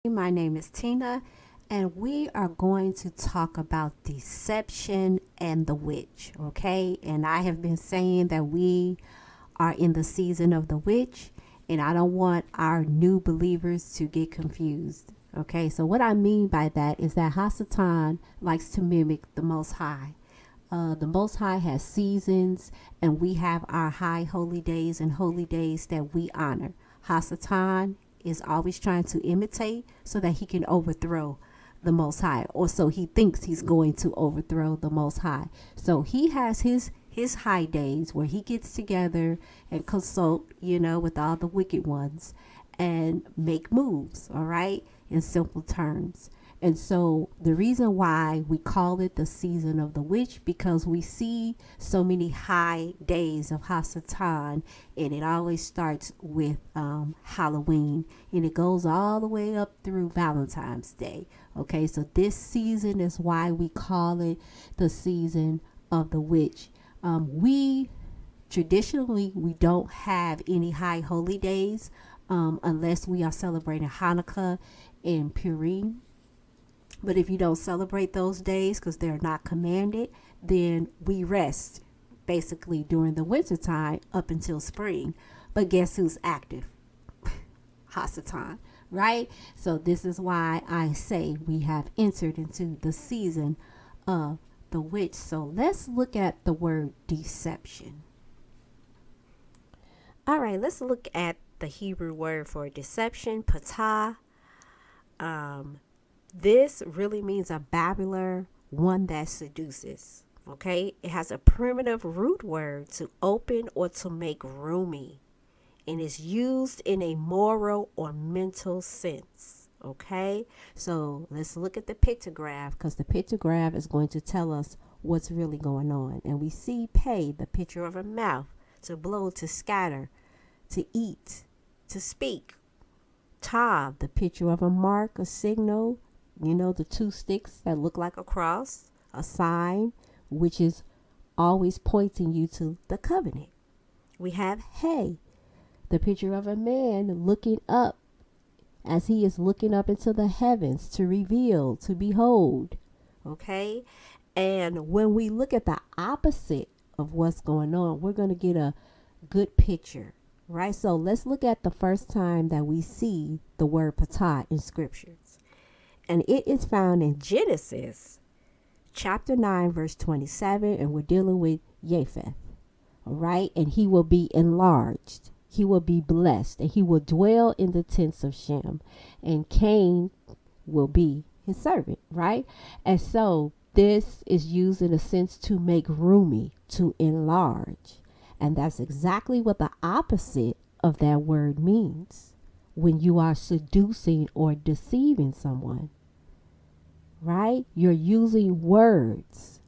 My name is Tina, and we are going to talk about deception and the witch, okay? And I have been saying that we are in the season of the witch, and I don't want our new believers to get confused, okay? So what I mean by that is that Hasatan likes to mimic the Most High. The Most High has seasons, and we have our high holy days and holy days that we honor. Hasatan is always trying to imitate so that he can overthrow the Most High, or so he thinks he's going to overthrow the Most High. So he has his high days where he gets together and consult, with all the wicked ones and make moves, all right, in simple terms. And so the reason why we call it the season of the witch, because we see so many high days of Hasatan, and it always starts with Halloween, and it goes all the way up through Valentine's Day. Okay, so this season is why we call it the season of the witch. We traditionally, we don't have any high holy days unless we are celebrating Hanukkah and Purim. But if you don't celebrate those days because they're not commanded, then we rest basically during the winter time up until spring. But guess who's active? Hasatan, right? So this is why I say we have entered into the season of the witch. So let's look at the word deception. All right, let's look at the Hebrew word for deception, patah. This really means a babbler, one that seduces. Okay, it has a primitive root word to open or to make roomy, and is used in a moral or mental sense. Okay, so let's look at the pictograph, because the pictograph is going to tell us what's really going on. And we see pay, the picture of a mouth, to blow, to scatter, to eat, to speak. Tav, the picture of a mark, a signal, the two sticks that look like a cross, a sign, which is always pointing you to the covenant. We have Hey, the picture of a man looking up, as he is looking up into the heavens to reveal, to behold. Okay? And when we look at the opposite of what's going on, we're going to get a good picture, right? So let's look at the first time that we see the word patah in scriptures. And it is found in Genesis chapter 9, verse 27. And we're dealing with Japheth. All right. And he will be enlarged. He will be blessed. And he will dwell in the tents of Shem. And Cain will be his servant. Right. And so this is used in a sense to make roomy, to enlarge. And that's exactly what the opposite of that word means when you are seducing or deceiving someone. Right? You're using words.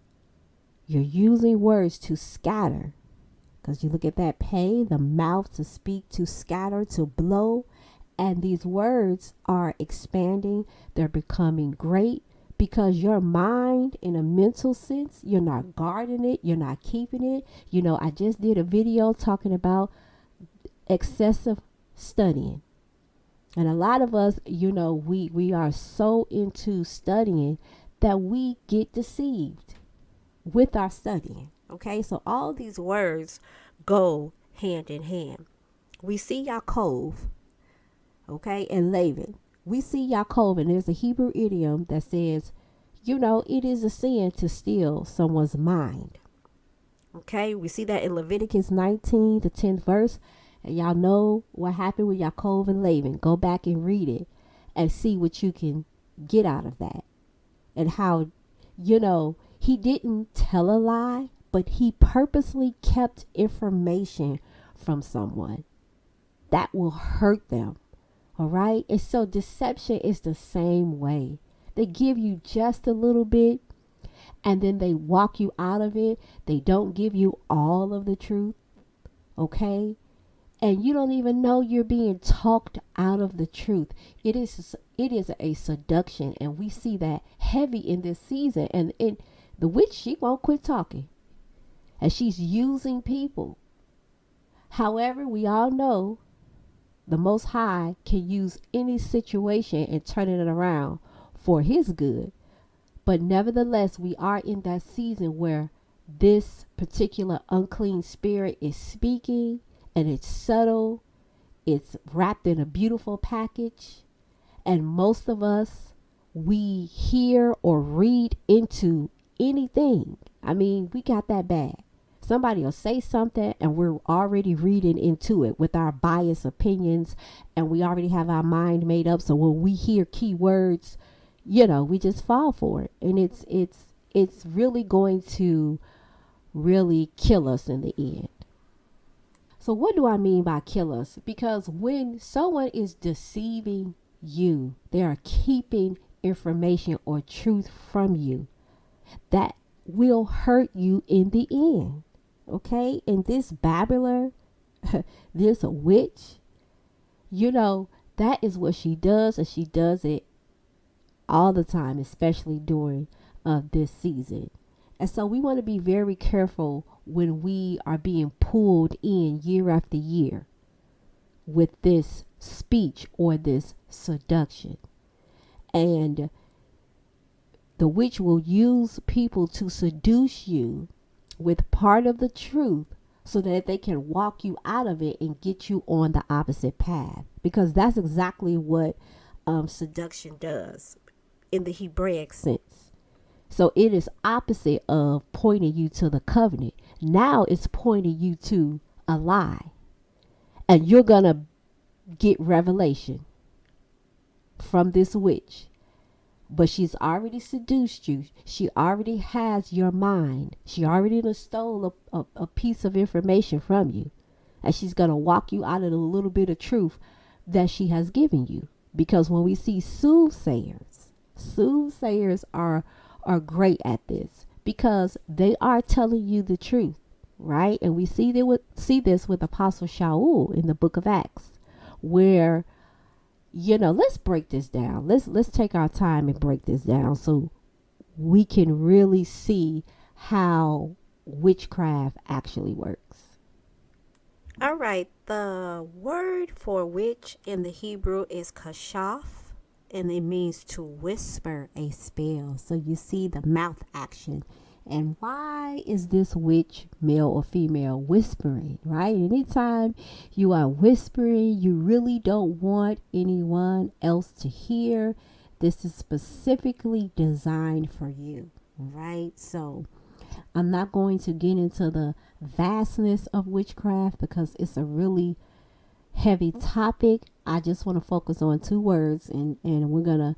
You're using words to scatter. Because you look at that pay, the mouth, to speak, to scatter, to blow. And these words are expanding. They're becoming great because your mind, in a mental sense, you're not guarding it. You're not keeping it. I just did a video talking about studying. And a lot of us, we are so into studying that we get deceived with our studying. Okay, so all these words go hand in hand. We see Yaakov, okay, and Laban. We see Yaakov, and there's a Hebrew idiom that says, it is a sin to steal someone's mind. Okay, we see that in Leviticus 19, the 10th verse. And y'all know what happened with Yaakov and Laban. Go back and read it and see what you can get out of that. And how, he didn't tell a lie, but he purposely kept information from someone that will hurt them. All right. And so deception is the same way. They give you just a little bit and then they walk you out of it. They don't give you all of the truth. Okay. And you don't even know you're being talked out of the truth. It is a seduction. And we see that heavy in this season. And the witch, she won't quit talking. And she's using people. However, we all know the Most High can use any situation and turn it around for his good. But nevertheless, we are in that season where this particular unclean spirit is speaking, and it's subtle. It's wrapped in a beautiful package. And most of us, we hear or read into anything. I mean, we got that bad. Somebody will say something and we're already reading into it with our biased opinions, and we already have our mind made up. So when we hear key words, we just fall for it. And it's really going to really kill us in the end. So what do I mean by kill us? Because when someone is deceiving you, they are keeping information or truth from you that will hurt you in the end. Okay? And this babbler, this witch, that is what she does, and she does it all the time, especially during this season. And so we want to be very careful when we are being pulled in year after year with this speech or this seduction. And the witch will use people to seduce you with part of the truth so that they can walk you out of it and get you on the opposite path. Because that's exactly what seduction does in the Hebraic sense. So it is opposite of pointing you to the covenant. Now it's pointing you to a lie. And you're going to get revelation from this witch. But she's already seduced you. She already has your mind. She already stole a piece of information from you. And she's going to walk you out of the little bit of truth that she has given you. Because when we see soothsayers are great at this, because they are telling you the truth, right? And we see this with Apostle Shaul in the book of Acts, where let's break this down. Let's take our time and break this down so we can really see how witchcraft actually works. All right. The word for witch in the Hebrew is kashaf, and it means to whisper a spell. So you see the mouth action. And why is this witch, male or female, whispering, right? Anytime you are whispering, you really don't want anyone else to hear. This is specifically designed for you, right? So I'm not going to get into the vastness of witchcraft because it's a really heavy topic. I just want to focus on two words, and we're going to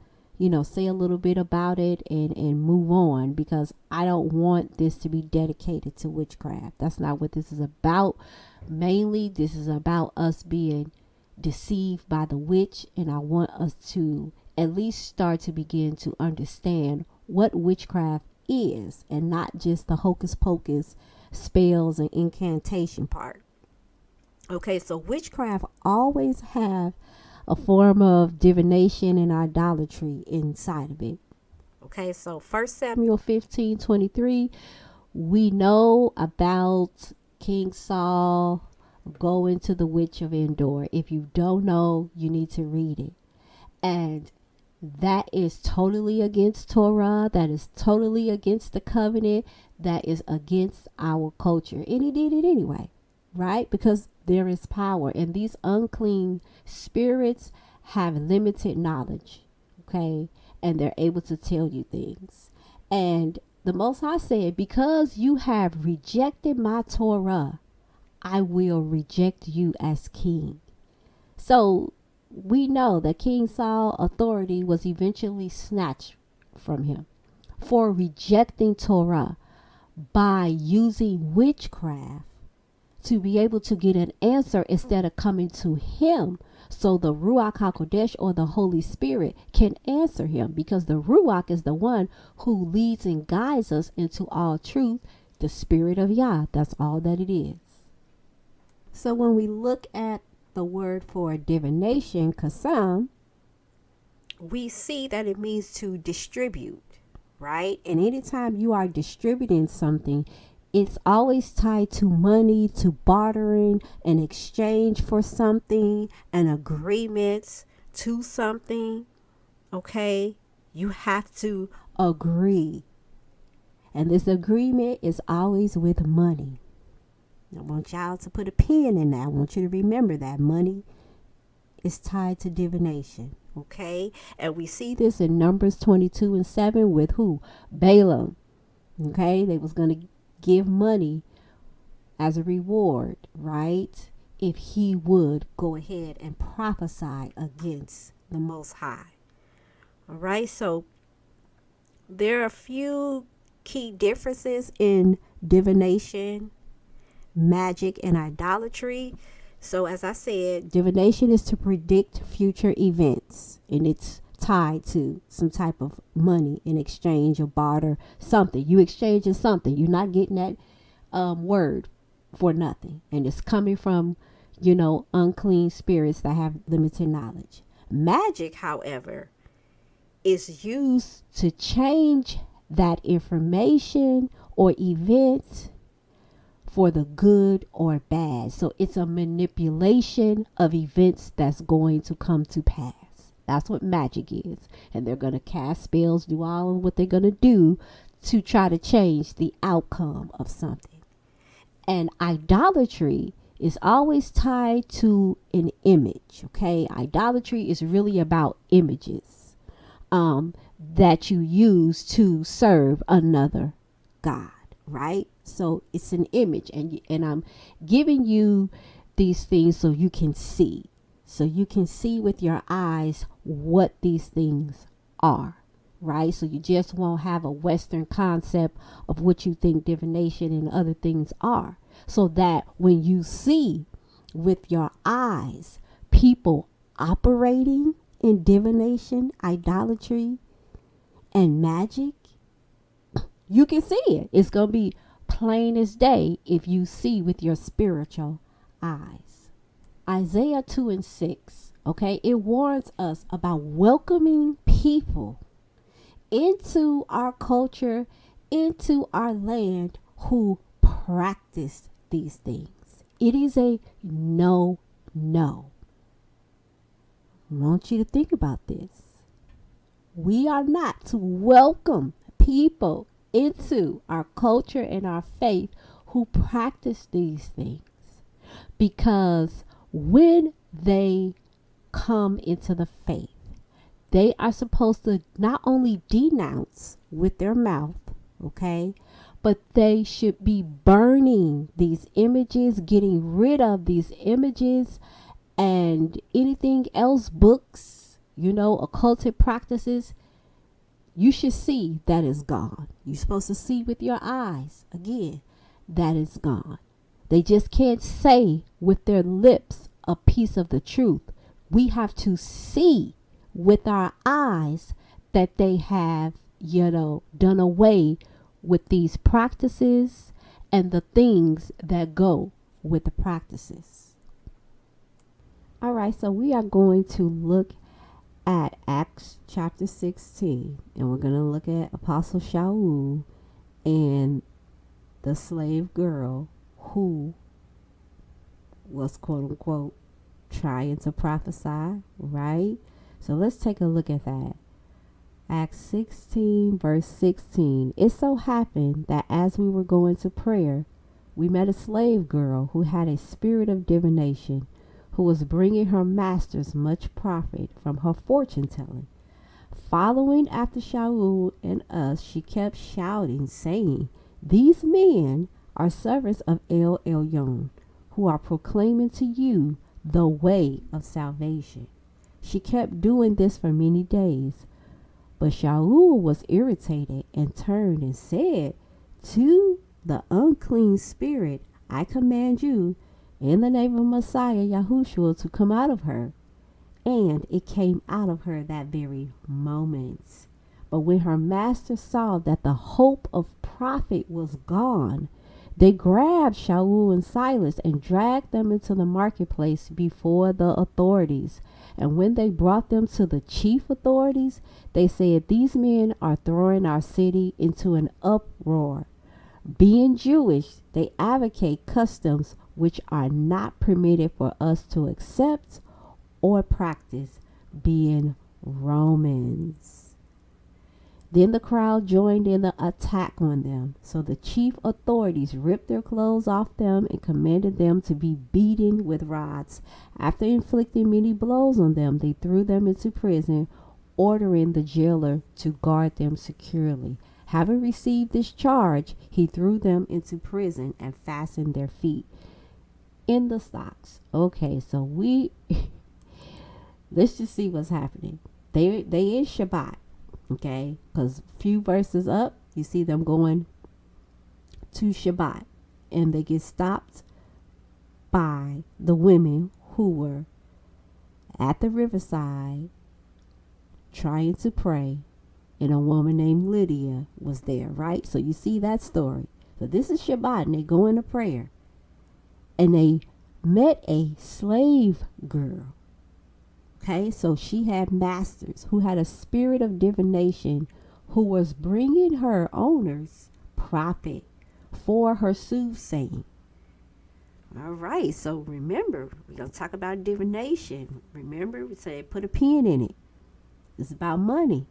say a little bit about it and move on, because I don't want this to be dedicated to witchcraft. That's not what this is about. Mainly, this is about us being deceived by the witch, and I want us to at least start to begin to understand what witchcraft is, and not just the hocus pocus spells and incantation part. Okay, so witchcraft always have a form of divination and idolatry inside of it. Okay, so 1 Samuel 15:23, we know about King Saul going to the witch of Endor. If you don't know, you need to read it. And that is totally against Torah. That is totally against the covenant. That is against our culture. And he did it anyway, right? Because there is power, and these unclean spirits have limited knowledge, okay? And they're able to tell you things. And the Most High said, because you have rejected my Torah, I will reject you as king. So we know that King Saul's authority was eventually snatched from him for rejecting Torah by using witchcraft to be able to get an answer instead of coming to him, so the Ruach HaKodesh, or the Holy Spirit, can answer him, because the Ruach is the one who leads and guides us into all truth, the Spirit of Yah. That's all that it is. So when we look at the word for divination, kasam, we see that it means to distribute, right? And anytime you are distributing something, It's always tied to money, to bartering, an exchange for something, an agreement to something. Okay? You have to agree. And this agreement is always with money. I want y'all to put a pin in that. I want you to remember that money is tied to divination. Okay? And we see this in Numbers 22:7 with who? Balaam. Okay? They was going to give money as a reward, right? If he would go ahead and prophesy against the Most High. All right? So there are a few key differences in divination, magic, and idolatry. So as I said, divination is to predict future events, and it's tied to some type of money in exchange or barter, something. You exchanging something. You're not getting that word for nothing. And it's coming from, unclean spirits that have limited knowledge. Magic, however, is used to change that information or event for the good or bad. So it's a manipulation of events that's going to come to pass. That's what magic is. And they're going to cast spells, do all of what they're going to do to try to change the outcome of something. And idolatry is always tied to an image. Okay? Idolatry is really about images that you use to serve another god, right? So it's an image, and I'm giving you these things so you can see. So you can see with your eyes what these things are, right? So you just won't have a Western concept of what you think divination and other things are. So that when you see with your eyes people operating in divination, idolatry, and magic, you can see it. It's going to be plain as day if you see with your spiritual eyes. Isaiah 2:6, okay, it warns us about welcoming people into our culture, into our land who practice these things. It is a no. I want you to think about this. We are not to welcome people into our culture and our faith who practice these things, because when they come into the faith, they are supposed to not only denounce with their mouth, okay, but they should be burning these images, getting rid of these images and anything else, books, occultic practices. You should see that is gone. You're supposed to see with your eyes, again, that is gone. They just can't say with their lips a piece of the truth. We have to see with our eyes that they have, done away with these practices and the things that go with the practices. All right, so we are going to look at Acts chapter 16, and we're going to look at Apostle Shaul and the slave girl who was, quote unquote, trying to prophesy, right? So let's take a look at that. Acts 16 verse 16. It so happened that as we were going to prayer, we met a slave girl who had a spirit of divination, who was bringing her masters much profit from her fortune telling. Following after Shaul and us, she kept shouting, saying, "These men are servants of El Elyon, who are proclaiming to you the way of salvation." She kept doing this for many days. But Shaul was irritated and turned and said to the unclean spirit, "I command you in the name of Messiah Yahushua to come out of her." And it came out of her that very moment. But when her master saw that the hope of profit was gone, they grabbed Shaul and Silas and dragged them into the marketplace before the authorities. And when they brought them to the chief authorities, they said, "These men are throwing our city into an uproar. Being Jewish, they advocate customs which are not permitted for us to accept or practice, being Romans. Then the crowd joined in the attack on them. So the chief authorities ripped their clothes off them and commanded them to be beaten with rods. After inflicting many blows on them, they threw them into prison, ordering the jailer to guard them securely. Having received this charge, he threw them into prison and fastened their feet in the stocks. Okay, so let's just see what's happening. They in Shabbat. Okay, because a few verses up, you see them going to Shabbat, and they get stopped by the women who were at the riverside trying to pray, and a woman named Lydia was there, right? So you see that story. So this is Shabbat, and they go into prayer, and they met a slave girl. Okay, so she had masters who had a spirit of divination, who was bringing her owners profit for her soothsaying. All right, so remember, we're going to talk about divination. Remember, we said put a pin in it. It's about money,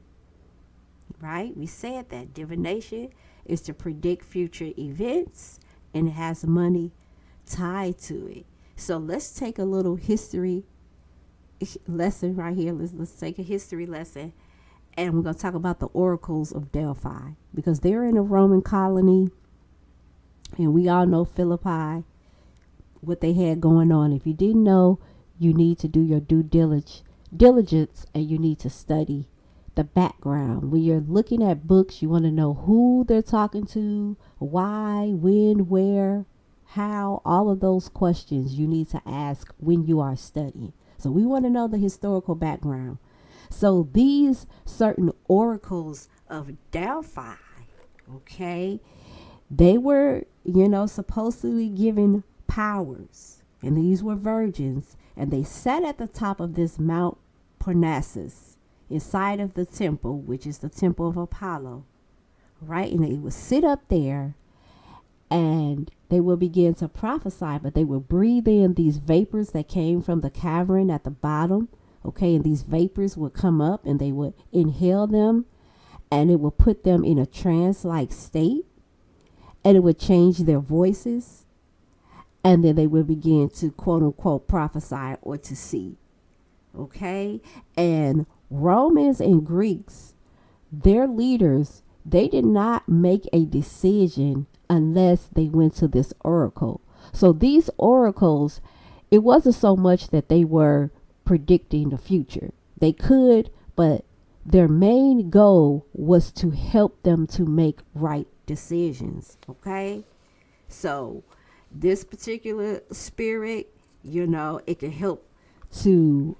right? We said that divination is to predict future events, and it has money tied to it. So let's take a little history lesson right here. Let's take a history lesson, and we're going to talk about the oracles of Delphi, because they're in a Roman colony, and we all know Philippi, what they had going on. If you didn't know, you need to do your due diligence, and you need to study the background. When you're looking at books, you want to know who they're talking to, why, when, where, how. All of those questions you need to ask when you are studying. So we want to know the historical background. So these certain oracles of Delphi, okay, they were, supposedly given powers. And these were virgins. And they sat at the top of this Mount Parnassus, inside of the temple, which is the temple of Apollo, right? And they would sit up there, and they will begin to prophesy, but they will breathe in these vapors that came from the cavern at the bottom. Okay, and these vapors would come up, and they would inhale them, and it would put them in a trance-like state, and it would change their voices, and then they would begin to quote-unquote prophesy or to see. Okay, and Romans and Greeks, their leaders, they did not make a decision unless they went to this oracle. So these oracles, it wasn't so much that they were predicting the future. They could, but their main goal was to help them to make right decisions. Okay, so this particular spirit, it can help to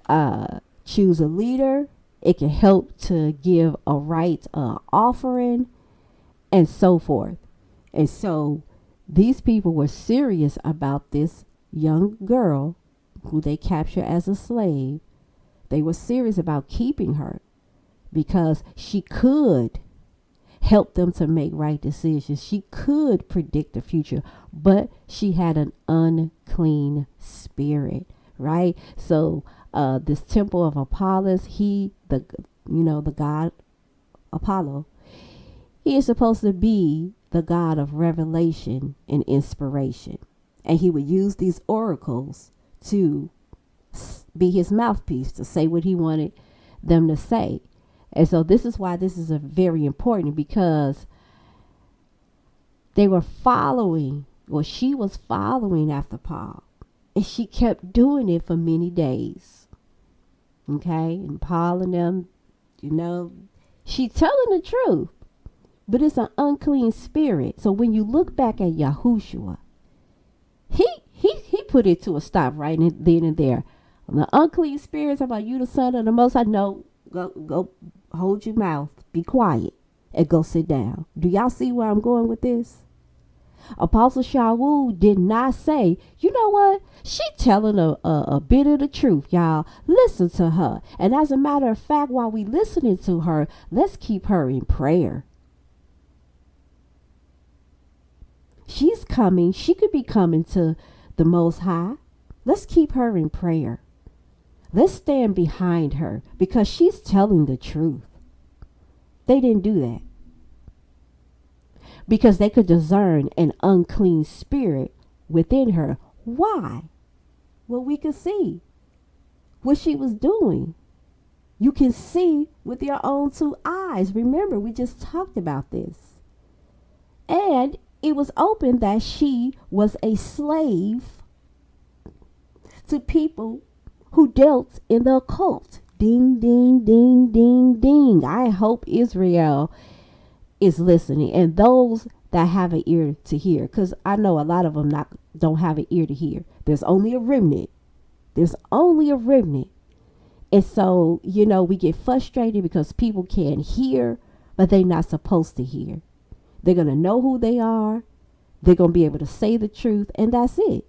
choose a leader. It can help to give a right offering, and so forth. And so these people were serious about this young girl who they captured as a slave. They were serious about keeping her because she could help them to make right decisions. She could predict the future, but she had an unclean spirit, right? So this temple of Apollos, the god Apollo, he is supposed to be the God of revelation and inspiration. And he would use these oracles to be his mouthpiece, to say what he wanted them to say. And so this is why this is a very important, because they were following, or she was following after Paul. And she kept doing it for many days. Okay? And Paul and them, she telling the truth. But it's an unclean spirit. So when you look back at Yahushua, he put it to a stop right then and there. The unclean spirits are about you, the son of the Most High. No, go hold your mouth, be quiet, and go sit down. Do y'all see where I'm going with this? Apostle Shaul did not say, you know what? She telling a bit of the truth, y'all. Listen to her. And as a matter of fact, while we listening to her, let's keep her in prayer. coming. She could be coming to the Most High. Let's keep her in prayer. Let's stand behind her because she's telling the truth. They didn't do that because they could discern an unclean spirit within her. Why? Well, we could see what she was doing. You can see with your own two eyes. Remember, we just talked about this. And it was open that she was a slave to people who dealt in the occult. Ding, ding, ding, ding, ding. I hope Israel is listening, and those that have an ear to hear, because I know a lot of them don't have an ear to hear. There's only a remnant. There's only a remnant. And so, we get frustrated because people can't hear, but they're not supposed to hear. They're going to know who they are. They're going to be able to say the truth, and that's it.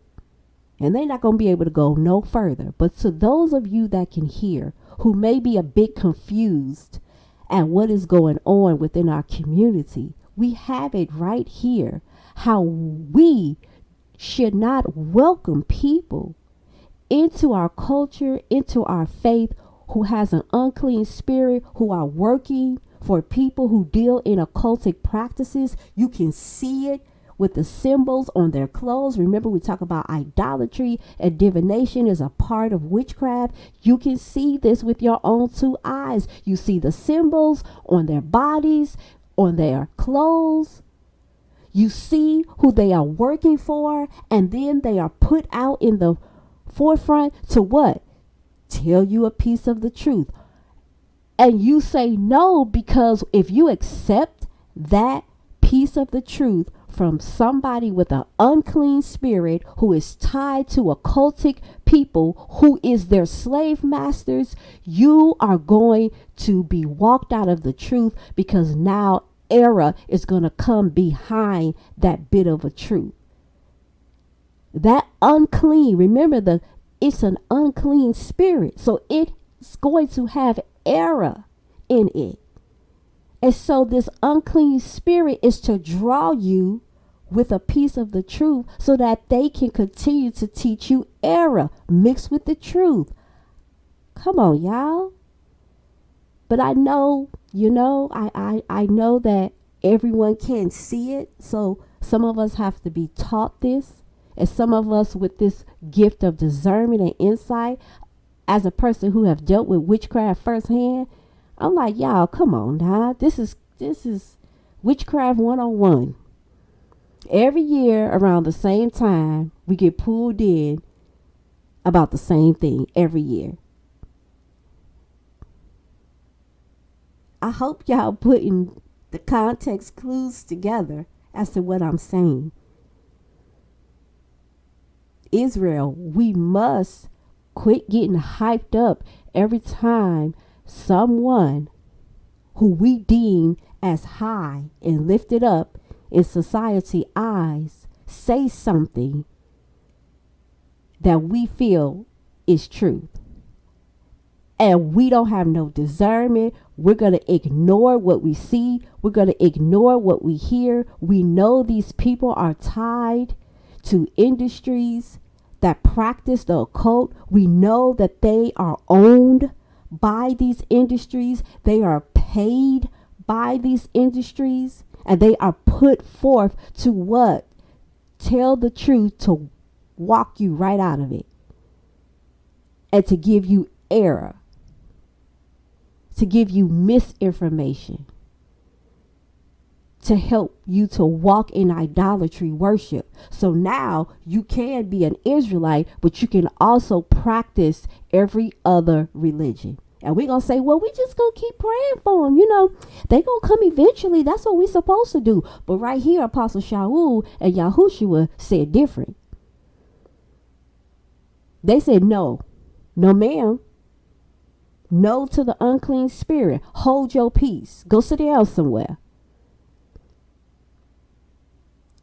And they're not going to be able to go no further. But to those of you that can hear, who may be a bit confused at what is going on within our community, we have it right here. How we should not welcome people into our culture, into our faith, who has an unclean spirit, who are working for people who deal in occultic practices. You can see it with the symbols on their clothes. Remember, we talk about idolatry, and divination is a part of witchcraft. You can see this with your own two eyes. You see the symbols on their bodies, on their clothes. You see who they are working for, and then they are put out in the forefront to what? Tell you a piece of the truth. And you say no, because if you accept that piece of the truth from somebody with an unclean spirit who is tied to occultic people, who is their slave masters, you are going to be walked out of the truth, because now error is going to come behind that bit of a truth. That unclean, remember, it's an unclean spirit, so it's going to have error in it. And so this unclean spirit is to draw you with a piece of the truth so that they can continue to teach you error mixed with the truth. Come on, y'all. But I know, I know that everyone can't see it. So some of us have to be taught this. And some of us with this gift of discernment and insight, as a person who have dealt with witchcraft firsthand, I'm like, y'all, come on now. This is witchcraft 101. Every year around the same time, we get pulled in about the same thing every year. I hope y'all putting the context clues together as to what I'm saying. Israel, we must quit getting hyped up every time someone who we deem as high and lifted up in society eyes say something that we feel is truth. And we don't have no discernment. We're going to ignore what we see. We're going to ignore what we hear. We know these people are tied to industries that practice the occult. We know that they are owned by these industries. They are paid by these industries. And they are put forth to what? Tell the truth, to walk you right out of it. And to give you error. To give you misinformation. To help you to walk in idolatry worship. So now you can be an Israelite, but you can also practice every other religion. And we're going to say, well, we just going to keep praying for them. They going to come eventually. That's what we're supposed to do. But right here, Apostle Shaul and Yahushua said different. They said, no, ma'am. No to the unclean spirit. Hold your peace. Go sit down somewhere.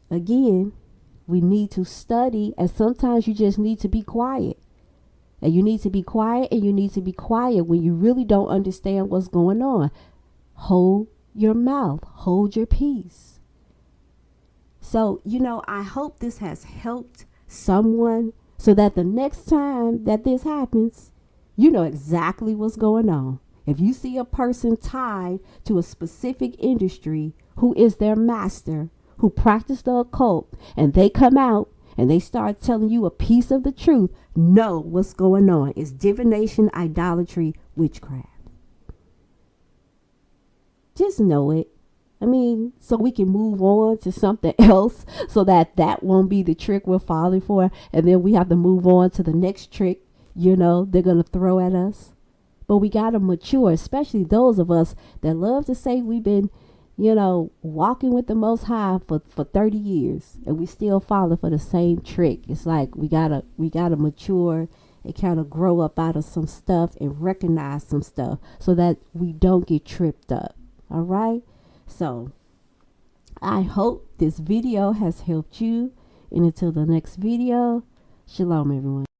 Again, we need to study, and sometimes you just need to be quiet. And you need to be quiet, and you need to be quiet when you really don't understand what's going on. Hold your mouth. Hold your peace. So, I hope this has helped someone so that the next time that this happens, you know exactly what's going on. If you see a person tied to a specific industry who is their master, who practice the occult, and they come out and they start telling you a piece of the truth, know what's going on. It's divination, idolatry, witchcraft. Just know it. I mean, so we can move on to something else so that won't be the trick we're falling for. And then we have to move on to the next trick, they're going to throw at us. But we got to mature, especially those of us that love to say we've been, walking with the Most High for 30 years and we still falling for the same trick. It's like we gotta mature and kind of grow up out of some stuff and recognize some stuff so that we don't get tripped up. All right. So I hope this video has helped you. And until the next video, shalom, everyone.